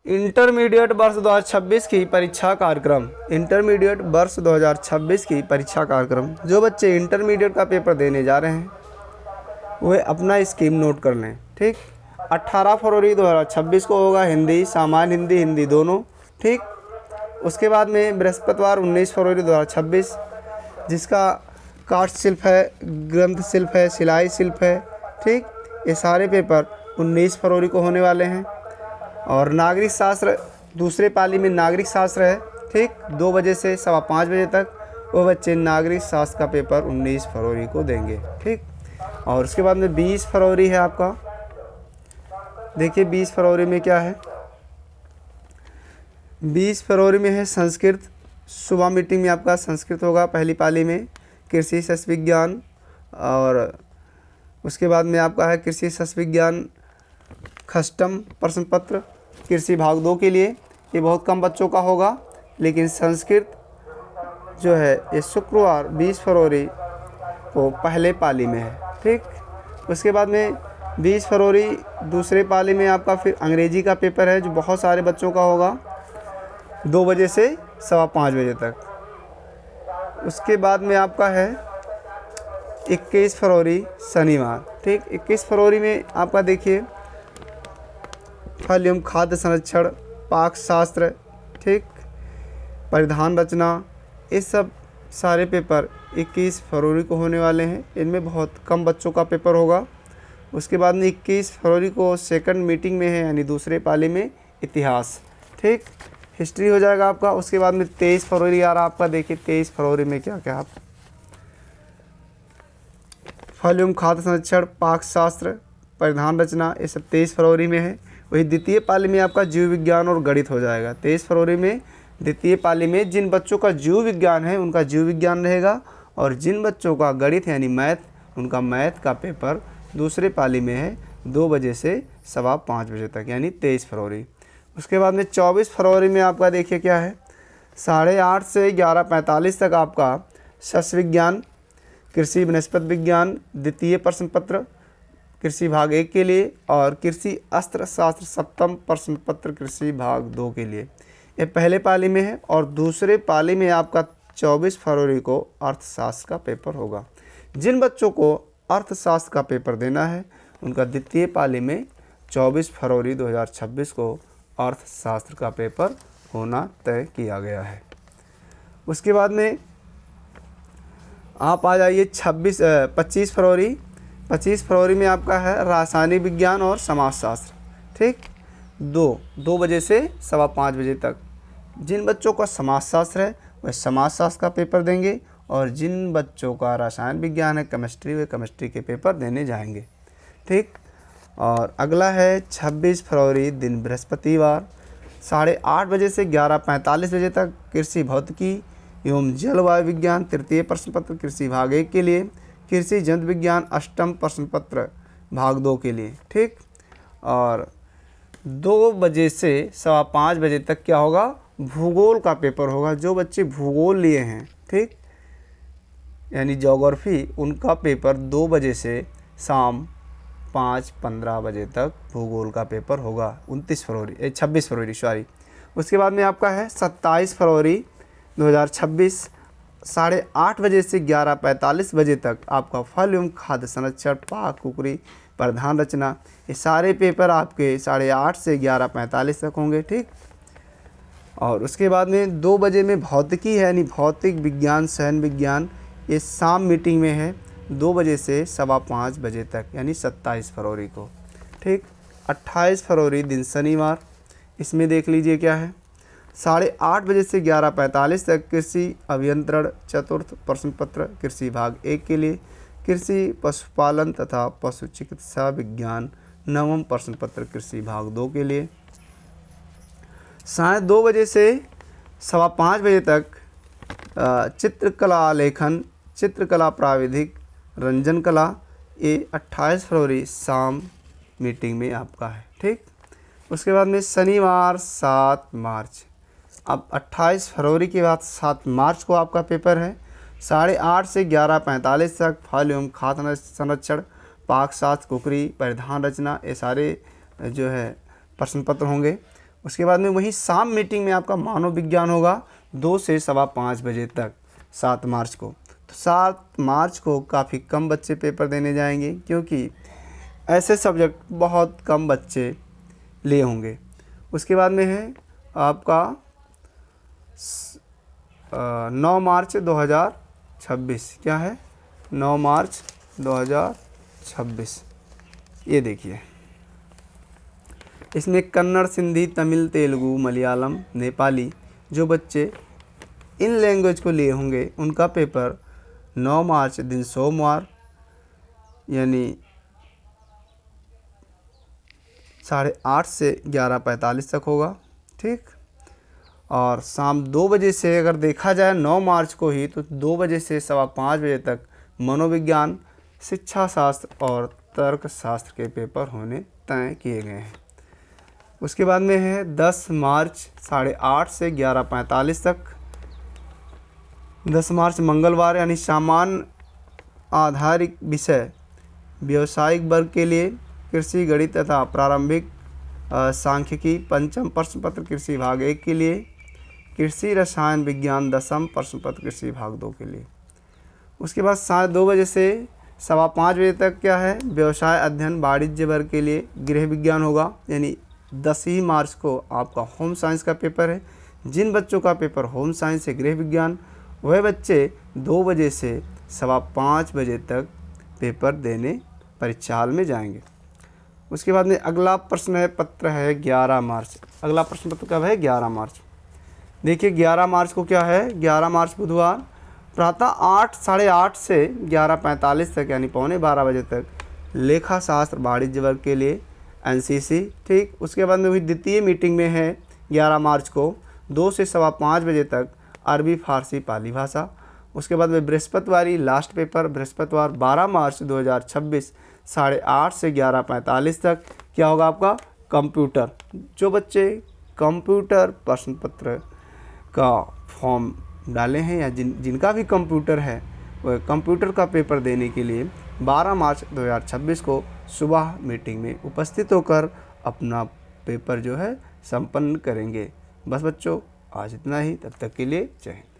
Intermediate वर्ष 2026 की परीक्षा कार्यक्रम। इंटरमीडिएट वर्ष 2026 की परीक्षा कार्यक्रम। जो बच्चे इंटरमीडिएट का पेपर देने जा रहे हैं वे अपना स्कीम नोट कर लें। ठीक, 18 फरवरी 2026 को होगा हिंदी, सामान्य हिंदी, हिंदी दोनों। ठीक, उसके बाद में बृहस्पतिवार 19 फरवरी 2026 जिसका कास्ट शिल्प है, ग्रंथ शिल्प है, सिलाई शिल्प है। ठीक, ये सारे पेपर 19 फरवरी को होने वाले हैं। और नागरिक शास्त्र दूसरे पाली में नागरिक शास्त्र है। ठीक, 2 बजे से 5:15 बजे तक वो बच्चे नागरिक शास्त्र का पेपर 19 फरवरी को देंगे। ठीक, और उसके बाद में 20 फरवरी है आपका। देखिए 20 फरवरी में क्या है। 20 फरवरी में है संस्कृत। सुबह मीटिंग में आपका संस्कृत होगा पहली पाली में। कृषि शस्त्र विज्ञान, और उसके बाद में आपका है कृषि शस्त्र विज्ञान कस्टम प्रश्न पत्र कृषि भाग 2 के लिए। ये बहुत कम बच्चों का होगा, लेकिन संस्कृत जो है ये शुक्रवार 20 फरवरी को पहले पाली में है। ठीक, उसके बाद में 20 फरवरी दूसरे पाली में आपका फिर अंग्रेजी का पेपर है जो बहुत सारे बच्चों का होगा 2 बजे से 5:15 बजे तक। उसके बाद में आपका है 21 फरवरी शनिवार। ठीक, 21 फरवरी में आपका देखिए फल एवं खाद्य संरक्षण, पाक शास्त्र, ठीक, परिधान रचना, ये सब सारे पेपर 21 फरवरी को होने वाले हैं। इनमें बहुत कम बच्चों का पेपर होगा। उसके बाद में 21 फरवरी को सेकंड मीटिंग में है, यानी दूसरे पाली में इतिहास। ठीक, हिस्ट्री हो जाएगा आपका। उसके बाद में 23 फरवरी आ रहा आपका। देखिए 23 फरवरी में क्या क्या आप फल एवं खाद्य संरक्षण, पाक शास्त्र, परिधान रचना, ये सब 23 फरवरी में है। वही द्वितीय पाली में आपका जीव विज्ञान और गणित हो जाएगा। 23 फरवरी में द्वितीय पाली में जिन बच्चों का जीव विज्ञान है उनका जीव विज्ञान रहेगा, और जिन बच्चों का गणित यानी मैथ, उनका मैथ का पेपर दूसरे पाली में है 2 बजे से 5:15 बजे तक, यानी 23 फरवरी। उसके बाद में 24 फरवरी में आपका देखिए क्या है, 8:30 से 11:45 तक आपका शस्त्र विज्ञान, कृषि वनस्पति विज्ञान द्वितीय प्रश्न पत्र कृषि भाग 1 के लिए, और कृषि अस्त्र शास्त्र सप्तम प्रश्न पत्र कृषि भाग 2 के लिए। ये पहले पाली में है। और दूसरे पाली में आपका 24 फरवरी को अर्थशास्त्र का पेपर होगा। जिन बच्चों को अर्थशास्त्र का पेपर देना है उनका द्वितीय पाली में 24 फरवरी 2026 को अर्थशास्त्र का पेपर होना तय किया गया है। उसके बाद में आप आ जाइए 25 फरवरी। 25 फरवरी में आपका है रासायनिक विज्ञान और समाजशास्त्र। ठीक, 2 बजे से 5:15 बजे तक। जिन बच्चों का समाजशास्त्र है वह समाजशास्त्र का पेपर देंगे, और जिन बच्चों का रसायन विज्ञान है, केमिस्ट्री, वे केमिस्ट्री के पेपर देने जाएंगे। ठीक, और अगला है 26 फरवरी दिन बृहस्पतिवार, 8:30 बजे से 11:45 बजे तक कृषि भौतिकी एवं जलवायु विज्ञान तृतीय प्रश्न पत्र कृषि भाग 1 के लिए, कृषि जंतु विज्ञान अष्टम प्रश्न पत्र भाग 2 के लिए। ठीक, और 2 बजे से 5:15 बजे तक क्या होगा, भूगोल का पेपर होगा। जो बच्चे भूगोल लिए हैं, ठीक, यानी ज्योग्राफी, उनका पेपर 2 बजे से शाम 5:15 बजे तक भूगोल का पेपर होगा। 26 फरवरी सॉरी। उसके बाद में आपका है 27 फरवरी 2026, 8:30 बजे से 11:45 बजे तक आपका फल एवं खाद्य संरक्षण, पाक कुकरी, प्रधान रचना, ये सारे पेपर आपके 8:30 से 11:45 तक होंगे। ठीक, और उसके बाद में 2 बजे में भौतिकी है, यानी भौतिक विज्ञान, सहन विज्ञान, ये शाम मीटिंग में है 2 बजे से 5:15 बजे तक, यानी 27 फरवरी को। ठीक, 28 फरवरी दिन शनिवार। इसमें देख लीजिए क्या है, 8:30 बजे से 11:45 तक कृषि अभियंत्रण चतुर्थ प्रश्न पत्र कृषि भाग 1 के लिए, कृषि पशुपालन तथा पशु चिकित्सा विज्ञान नवम प्रश्न पत्र कृषि भाग 2 के लिए। 2:30 बजे से 5:15 बजे तक चित्रकला लेखन, चित्रकला प्राविधिक, रंजन कला, ये 28 फरवरी शाम मीटिंग में आपका है। ठीक, उसके बाद में शनिवार 7 मार्च। अब 28 फरवरी के बाद 7 मार्च को आपका पेपर है। 8:30 से 11:45 तक फल एवं खाद्य संरक्षण, पाक शास्त्र, कुकरी, परिधान रचना, ये सारे जो है प्रश्न पत्र होंगे। उसके बाद में वहीं शाम मीटिंग में आपका मानव विज्ञान होगा 2 से 5:15 बजे तक 7 मार्च को। तो 7 मार्च को काफ़ी कम बच्चे पेपर देने जाएंगे, क्योंकि ऐसे सब्जेक्ट बहुत कम बच्चे लिए होंगे। उसके बाद में है आपका 9 मार्च 2026। क्या है? 9 मार्च 2026। ये देखिए, इसमें कन्नड़, सिंधी, तमिल, तेलुगु, मलयालम, नेपाली जो बच्चे इन लैंग्वेज को लिए होंगे उनका पेपर 9 मार्च दिन सोमवार यानी 8:30 से 11:45 तक होगा। ठीक। और शाम 2 बजे से अगर देखा जाए 9 मार्च को ही, तो 2 बजे से 5:15 बजे तक मनोविज्ञान, शिक्षा शास्त्र और तर्क शास्त्र के पेपर होने तय किए गए हैं। उसके बाद में है 10 मार्च 8:30 से 11:45 तक। 10 मार्च मंगलवार यानी सामान्य आधारित विषय व्यावसायिक वर्ग के लिए कृषि गणित तथा प्रारंभिक सांख्यिकी पंचम प्रश्न पत्र कृषि भाग 1 के लिए, कृषि रसायन विज्ञान 10वीं प्रश्न पत्र कृषि भाग 2 के लिए। उसके बाद 2:30 बजे से 5:15 बजे तक क्या है? व्यवसाय अध्ययन वाणिज्य वर्ग के लिए गृह विज्ञान होगा, यानी 10 ही मार्च को आपका होम साइंस का पेपर है। जिन बच्चों का पेपर होम साइंस है गृह विज्ञान, वह बच्चे 2 बजे से 5:15 बजे तक पेपर देने परीक्षा हॉल में जाएंगे। उसके बाद में अगला प्रश्न पत्र है 11 मार्च। अगला प्रश्न पत्र कब है? 11 मार्च। देखिए 11 मार्च को क्या है? 11 मार्च बुधवार प्रातः 8:30 से 11:45 तक यानी 11:45 बजे तक लेखा शास्त्र वाणिज्य वर्ग के लिए एनसीसी। ठीक। उसके बाद में हुई द्वितीय मीटिंग में है 11 मार्च को 2 से 5:15 बजे तक अरबी फारसी पाली भाषा। उसके बाद में बृहस्पतिवारी लास्ट पेपर बृहस्पतिवार 12 मार्च 2026 8:30 से 11:45 तक क्या होगा आपका? कंप्यूटर। जो बच्चे कंप्यूटर प्रश्न पत्र का फॉर्म डाले हैं या जिनका भी कंप्यूटर है, वह कंप्यूटर का पेपर देने के लिए 12 मार्च 2026 को सुबह मीटिंग में उपस्थित होकर अपना पेपर जो है संपन्न करेंगे। बस बच्चों, आज इतना ही। तब तक के लिए जय हिंद।